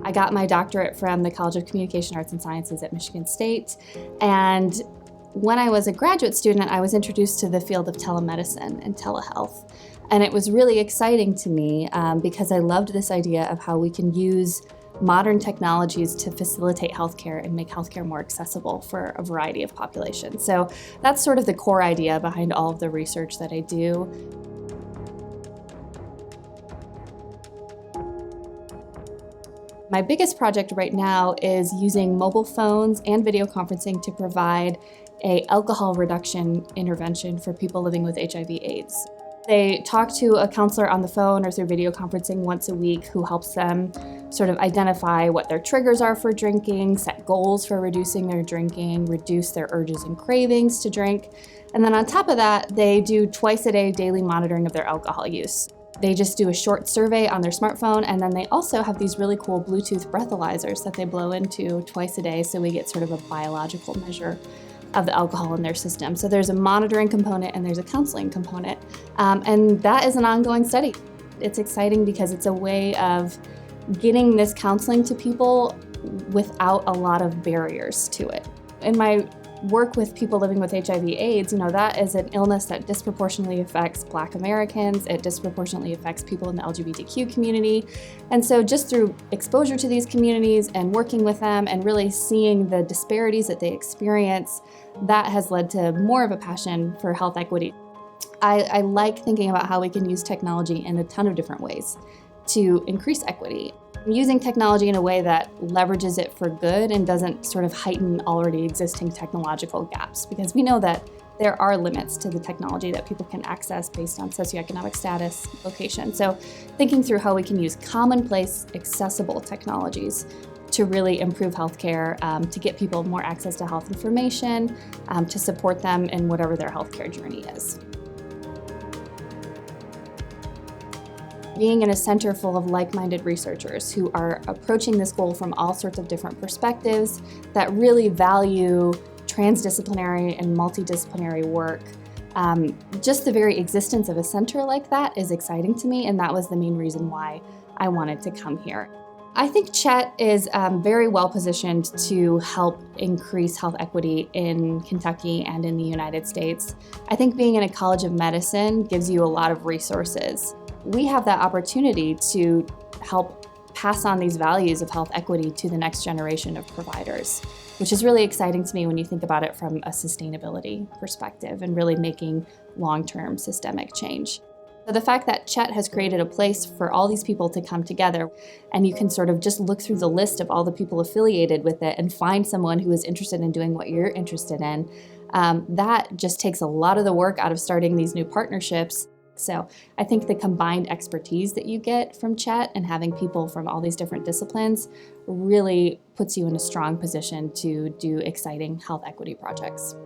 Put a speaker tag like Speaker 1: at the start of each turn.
Speaker 1: I got my doctorate from the College of Communication Arts and Sciences at Michigan State, and when I was a graduate student, I was introduced to the field of telemedicine and telehealth. And it was really exciting to me because I loved this idea of how we can use modern technologies to facilitate healthcare and make healthcare more accessible for a variety of populations. So that's sort of the core idea behind all of the research that I do. My biggest project right now is using mobile phones and video conferencing to provide an alcohol reduction intervention for people living with HIV/AIDS. They talk to a counselor on the phone or through video conferencing once a week who helps them sort of identify what their triggers are for drinking, set goals for reducing their drinking, reduce their urges and cravings to drink. And then on top of that, they do twice-a-day daily monitoring of their alcohol use. They just do a short survey on their smartphone, and then they also have these really cool Bluetooth breathalyzers that they blow into twice a day, so we get sort of a biological measure of the alcohol in their system. So there's a monitoring component and there's a counseling component. And that is an ongoing study. It's exciting because it's a way of getting this counseling to people without a lot of barriers to it. In my work with people living with HIV/AIDS, that is an illness that disproportionately affects Black Americans. It disproportionately affects people in the LGBTQ community. And so just through exposure to these communities and working with them and really seeing the disparities that they experience, that has led to more of a passion for health equity. I like thinking about how we can use technology in a ton of different ways to increase equity. Using technology in a way that leverages it for good and doesn't sort of heighten already existing technological gaps, because we know that there are limits to the technology that people can access based on socioeconomic status, location. So thinking through how we can use commonplace, accessible technologies to really improve healthcare, to get people more access to health information, to support them in whatever their healthcare journey is. Being in a center full of like-minded researchers who are approaching this goal from all sorts of different perspectives that really value transdisciplinary and multidisciplinary work. Just the very existence of a center like that is exciting to me, and that was the main reason why I wanted to come here. I think CHET is very well positioned to help increase health equity in Kentucky and in the United States. I think being in a college of medicine gives you a lot of resources. We have that opportunity to help pass on these values of health equity to the next generation of providers, which is really exciting to me when you think about it from a sustainability perspective and really making long-term systemic change. So the fact that CHET has created a place for all these people to come together, and you can sort of just look through the list of all the people affiliated with it and find someone who is interested in doing what you're interested in, that just takes a lot of the work out of starting these new partnerships. So I think the combined expertise that you get from CHET and having people from all these different disciplines really puts you in a strong position to do exciting health equity projects.